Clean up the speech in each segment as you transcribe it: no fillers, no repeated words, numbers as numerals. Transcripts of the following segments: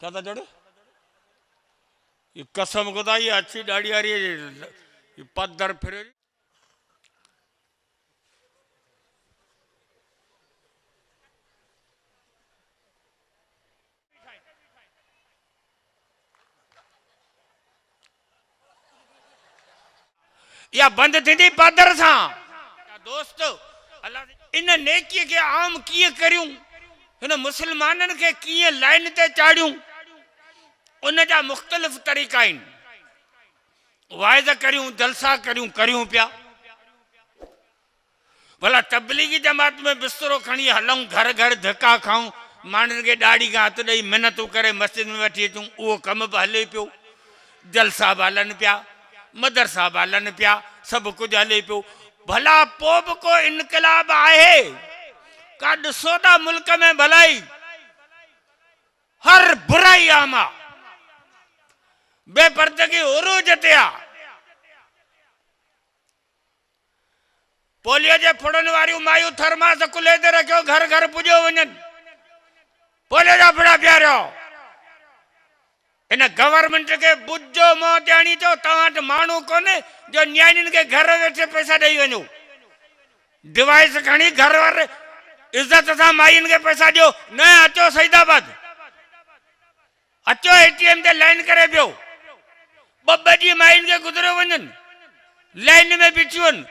क्या था जोड़े ये कसम खुदा ये अच्छी दाढ़ी आ रही है ये पत्थर फिर या बंद थी पत्थर सा दोस्त अल्लाह इन नेकी के आम किए करियूं इन मुसलमानन के किए लाइन ते चाड़ियूं उन जा मुख्तलिफ तरीक़ा आहिनि वाइज़ करियूं जलसा करियूं पिया भला तबलीगी जमात में बिस्तरो खणी हलूं घर घर धक्का खाऊं माण्हुनि खे ॾाढ़ी खां हथ ॾेई मिनतूं करे मस्जिद में वठी अचूं उहो कम बि हले पियो जलसा बि हलनि पिया मदरसा बि हलनि पिया सभु कुझु हले पियो भला पोइ बि को इनकलाब आहे का ॾिसो था मुल्क में भलाई हर बुराई आमा बेपर्दगी उरूज ते आ पोलियो जे फुड़न वारियूं मायूं थर्मास कुले ते रखियो घर घर पुॼो वञनि पोलियो जा फुड़ा पियारियो इन गवर्नमेंट के बुझो मोह ॾियणी थो तव्हां वटि माण्हू कोन्हे जो न्याणियुनि खे घर वेठे पैसा ॾेई वञो डिवाइस खणी घर वारे इज्जत सां मायुनि खे पैसा ॾियो न अचो सईदाबाद अचो एटीएम ते लाइन करे पियो ॿ ॾींहं मायुनि खे गुज़रियो वञनि लाइन में बीठियूं आहिनि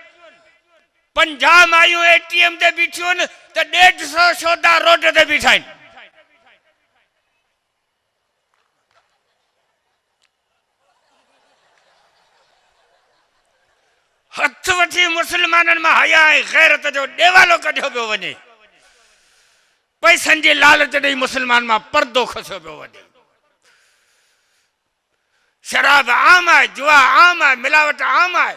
50 मायूं एटीएम ते बीठियूं आहिनि त 150 शोधा रोड ते बीठा आहिनि हथ वठी मुसलमाननि मां हया ऐं ग़ैरत जो ॾेवालो कढियो पियो वञे पैसनि जी लालच ॾेई मुसलमान मां पर्दो खसियो पियो वञे शराब आम है जुआ आम है मिलावट आम है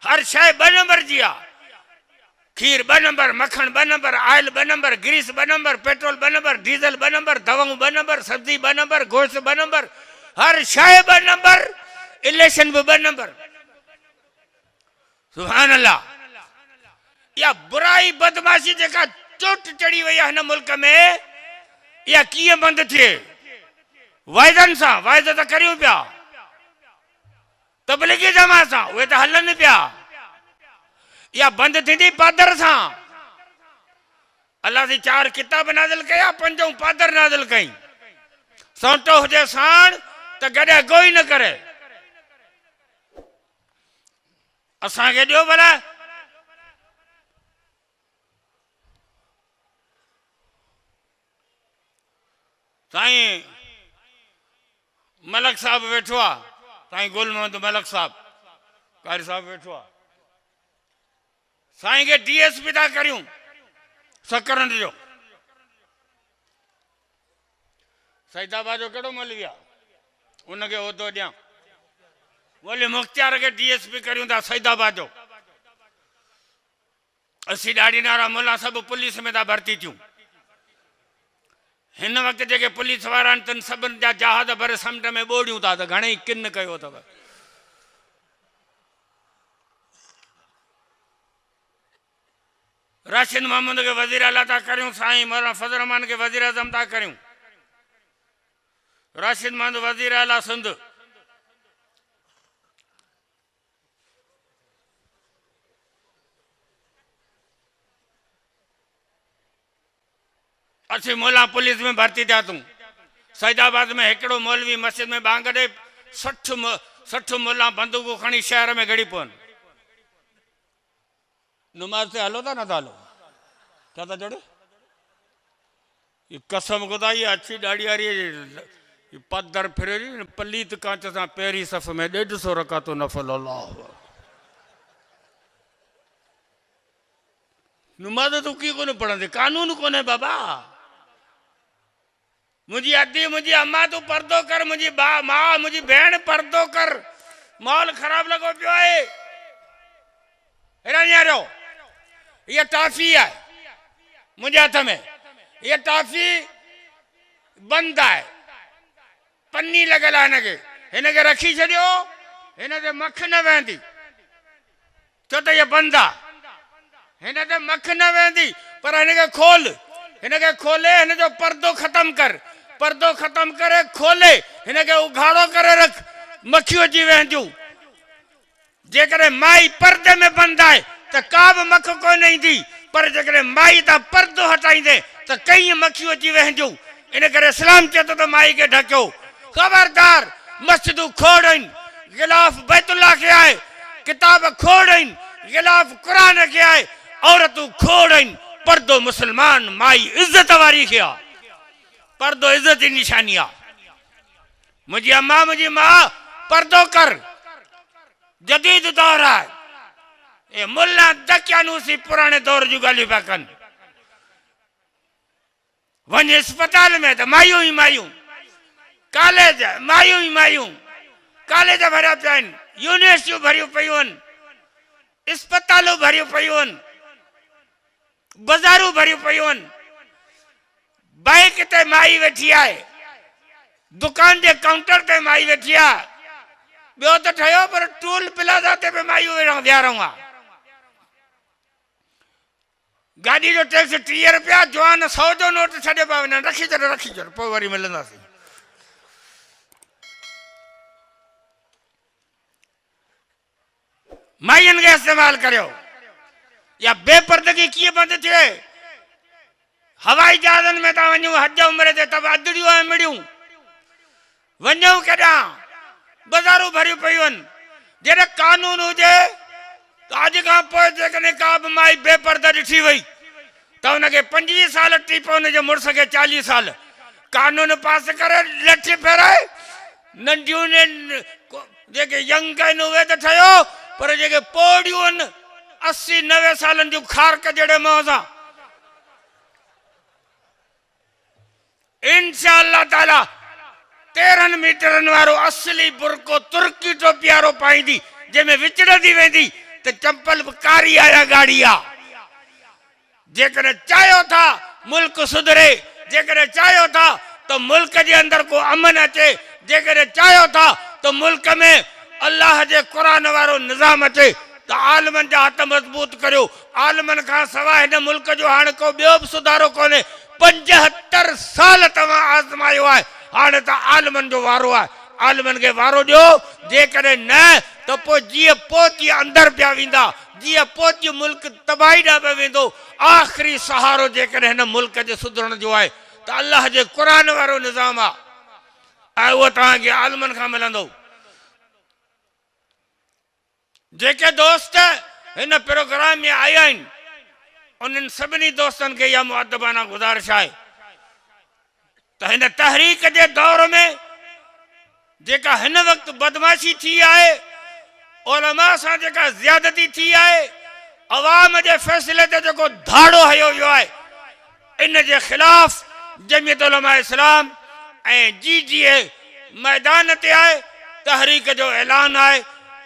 हर शय 2 नंबर जी आ खीर 2 नंबर मक्खन 2 number oil 2 number grease 2 number petrol 2 number diesel 2 number दवाऊं 2 नंबर सब्जी 2 नंबर गोश्त 2 नंबर हर शय 2 नंबर इलेक्शन भी 2 नंबर सुभान अल्लाह या बुराई बदमाशी जेका चोट चढ़ी वही है हिन मुल्क में या कीअं बंद थिए वाइदनि सां वाइद त करियूं पिया तबलीगी जमात सां उहे त हलनि पिया या बंद थींदी पादर सां अल्लाह जी 4 किताब नाज़िल कया 5 पादर नाज़िल कई सौंटो हुजे साण त गॾे गोई न करे असांखे ॾियो भला साईं मलक साहब वेठो आहे साईं गुल मोहम्मद मलक साहब कारी साहब वेठो आहे साईं खे डीएसपी था करियूं सकरंद जो सईदाबाद जो कहिड़ो मौलवी आहे उनखे उहिदो ॾियां बोले मुख्तियार के डीएसपी करियूं था सईदाबाद जो असी ॾाढी नारा मुला सब पुलिस में था भर्ती थियूं हिन वक्त जेके पुलिस वारा आहिनि तन सभिनि जा जहाज भरे समुंड में ॿोड़ियूं था त घणेई किन कयो अथव राशिद मोहम्मद के वजीर आला था करियूं साईं मौलाना फजल रहमान के वजीर आजम था करियूं राशिद मोहम्मद वजीर आला सिंध असी मोला पुलिस में भर्ती थिया तूं सईदाबाद में हिकिड़ो मौलवी मस्जिद में बांग ॾे 60 मोला बंदूकूं खणी शहर में गड़ी पवनि नमाज से हलो था न था हलो क्या था जोड़े ये कसम खुदा ये अच्छी दाढ़ी आ रही है ये पत्थर फिरे पलीत कांच सां पहिरीं सफ़ में 150 रकातो नफल अल्लाह नमाज तू की कोन पढ़ंदे कानून कोने बाबा मुझी अद्दी मुझी अम्मा तू पर्दो कर मुझी मां मुझी भेण पर्दो कर माहौल खराब लगो पियो है हेरा ये टॉफी है मुझे हाथ में ये टॉफी बंद है पन्नी लगल है हिनखे रखी छॾियो हिन ते मख न वेंदी छो त ये बंद है हिन ते मख न वेंदी पर हिनखे खोल हिनखे खोले हिन जो पर्दो ख़त्म कर पर्दो खत्म करे खोले हिन के उघाड़ो करे रख मक्खियूं अची वेंदियूं जेकॾहिं माई पर्दे में बंद आहे त का बि मख कोन ईंदी पर जेकॾहिं माई तां पर्दो हटाईंदे त कई मक्खियूं अची वेंदियूं इन करे इस्लाम चए थो त माई खे ढकियो ख़बरदार मस्जिदूं खोड़ आहिनि गिलाफ बैतुल्लाह खे आहे किताब खोड़ आहिनि गिलाफ क़ुरान खे आहे औरतूं खोड़ आहिनि पर्दो मुसलमान माई इज़त वारी खे आहे पर्दो इज़त जी निशानी आहे मुंहिंजी अम्मा मुंहिंजी मां पर्दो कर जदीद दौर आहे ये मुल्ला दकियानूसी पुराने दौर जूं ॻाल्हियूं पिया कनि वञ अस्पताल में त मायूं ई मायूं कॉलेज मायूं ई मायूं कॉलेज भरिया पिया आहिनि यूनिवर्सिटियूं भरियूं पियूं आहिनि अस्पतालूं भरियूं पियूं आहिनि बाज़ारूं भरियूं पियूं आहिनि बाइक ते माई वेठी आहे दुकान जे काउंटर ते माई वेठी आहे ॿियो त ठहियो पर टूल प्लाज़ा ते बि मायूं विहारूं आहे गाड़ी जो टैक्स 30 रुपया जवान 100 जो नोट छॾे पिया वञनि रखी छॾ पोइ वरी मिलंदासीं माइयुनि खे इस्तेमालु करियो या बेपर्दगी कीअं बंदि थिए हवाई जहाज़नि में था वञूं हज उमिरि ते तबादड़ियूं ऐं मिड़ियूं वञूं केॾां बाज़ारूं भरियूं पियूं आहिनि जॾहिं कानून हुजे त अॼु खां पोइ जेकॾहिं का बि माई बेपर्दा ॾिठी वई त हुनखे 25 साल टी पोइ हुनजे मुड़ुस खे 40 साल कानून पास करे लठी फेराए नंढियूं जेके यंग आहिनि उहे त ठहियो पर जेके पोड़ियूं आहिनि 80-90 सालनि जूं खारक जहिड़े मुंहं सां इंशाअल्लाह ताला 13 मीटरनि वारो असली बुरको तुर्की टोपी वारो पाईंदी जंहिंमें विचड़ंदी वेंदी त चंपल बि कारी आया गाड़ी आहे जेकॾहिं चाहियो था मुल्क सुधरे जेकॾहिं चाहियो था त मुल्क जे अंदरि को अमन अचे जेकॾहिं चाहियो था त मुल्क में अल्लाह जे क़ुरान वारो निज़ाम अचे त आलमनि जा हथ मज़बूत करियो आलमनि खां सवाइ हिन मुल्क जो हाणे को ॿियो बि सुधारो कोन्हे 75 साल तव्हां आज़मायो आहे हाणे त आलमनि जो वारो आहे आलमनि खे वारो ॾियो जेकॾहिं न त पोइ जीअं पोती अंदरि पिया वेंदा जीअं पोती मुल्क तबाही ॾांहुं पियो वेंदो आख़िरी सहारो जेकॾहिं हिन मुल्क जे सुधरण जो आहे त अल्लाह जे क़ुरान वारो निज़ाम आहे ऐं उहो तव्हांखे आलमनि खां मिलंदो जेके दोस्त हिन प्रोग्राम में आया आहिनि उन्हनि सभिनी दोस्तनि खे इहा मुअदबाना गुज़ारिश आहे त हिन तहरीक जे दौर में जेका हिन वक़्तु बदमाशी थी आहे उलमा सां जेका ज़्यादती थी आहे अवाम जे फ़ैसिले ते जेको धाड़ो हयो वियो आहे इन जे ख़िलाफ़ जमियत उलमा इस्लाम ऐं GGA मैदान ते आहे तहरीक जो ऐलान आहे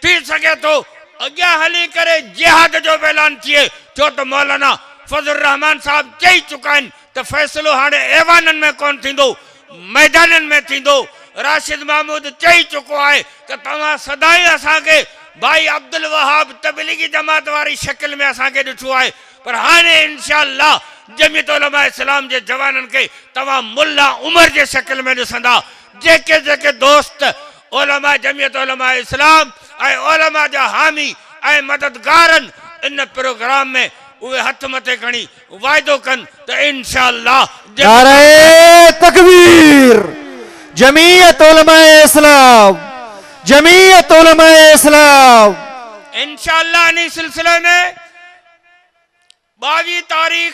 थी सघे थो अॻियां हली करे जिहाद जो बि ऐलान थिए छो त मौलाना फज़ल रहमान साहब चई चुका आहिनि त फ़ैसिलो हाणे ऐवाननि में कोन थींदो मैदाननि में थींदो राशिद महमूद चई चुको आहे त तव्हां सदाई असांखे भाई अब्दुल वहाब तबलीगी जमात वारी शक्ल में असांखे ॾिठो आहे पर हाणे इंशाअल्लाह जमियत उलमा इस्लाम जे जवाननि खे तव्हां मुल्ला उमर जे शक्ल में ॾिसंदा जेके जेके दोस्त उलमा जमियत उलमा इस्लाम ऐं उलमा जा हामी ऐं मददगार आहिनि इन प्रोग्राम में उहे हथ मथे खणी वाइदो कनि त इंशाअल्लाह नारे तकबीर जमीयत उलमा इस्लाम जमीयत उलमा इस्लाम इंशाअल्लाह इन सिलसिले में 22 तारीख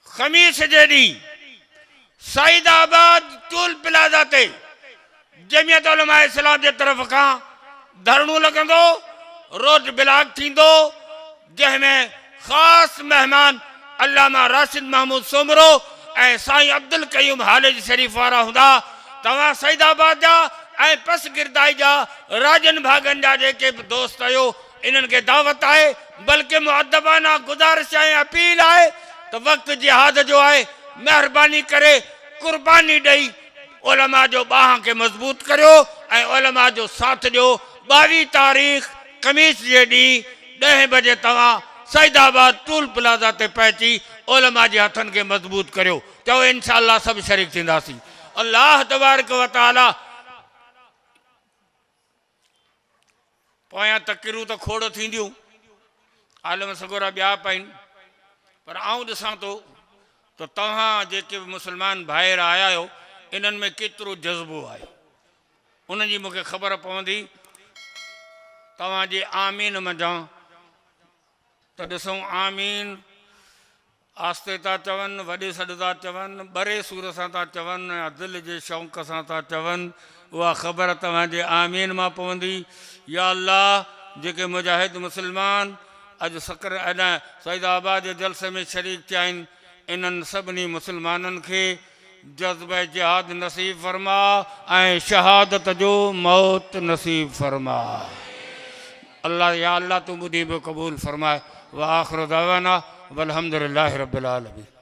खमीस जे ॾींहुं सईदाबाद टूल प्लाज़ा ते जमियत उलमा इस्लाम जे तरफ़ खां धरणो लॻंदो रोड ब्लॉक थींदो जंहिंमें ख़ासि महिमान अल्लामा राशिद महमूद सोमरो ऐं साईं अब्दुल कयूम हालिज शरीफ वारा हूंदा तव्हां सईदाबाद जा ऐं पस गिरदाई जा राजन भागन जा जेके बि दोस्त आहियो इन्हनि खे दावत आहे बल्कि मुअदबाना गुज़ारिश ऐं अपील आहे त वक़्तु जिहाद जो आहे महिरबानी करे कुर्बानी ॾेई उलमा जो ॿाह खे मज़बूत करियो ऐं उलमा जो साथ ॾियो 22 तारीख़ खमीस जे ॾींहुं 10 बजे तव्हां सईदाबाद टूल प्लाज़ा ते पहुची उलमा जे हथनि खे मज़बूत करियो चओ इंशाअल्लाह सब शरीक थींदासीं। अल्लाह तबारक व तआला पोयां तकरीरूं तो खोड़ थींदियूं, आलम सगोरा ॿिया पाइनि, पर आऊं ॾिसां थो तो तव्हां जेके मुस्लमान भाइर आया आहियो इन्हनि में केतिरो जज़्बो आहे, उन्हनि जी मूंखे ख़बर पवंदी। तव्हांजे आमीन मंझां त ॾिसूं, आमीन आस्ते था चवनि, वॾे सॾ था चवनि, ॿरे सूर सां था चवनि या दिलि जे शौक़ सां था चवनि, उहा ख़बर तव्हांजे आमीन मां पवंदी। या अल्लाह, जेके मुजाहिद मुस्लमान अॼु सकर अञा सईदाबाद जे जलसे में शरीक थिया आहिनि, इन्हनि सभिनी मुस्लमाननि खे जज़्ब जिहाद नसीब फरमा ऐं शहादत जो मौत नसीब फरमा। अल्लाह या अल्लाह तू ॿुधी बि क़बूल फरमाए। व आख़िर दअवाना वल्हम्दुलिल्लाहि रब्बिल आलमीन।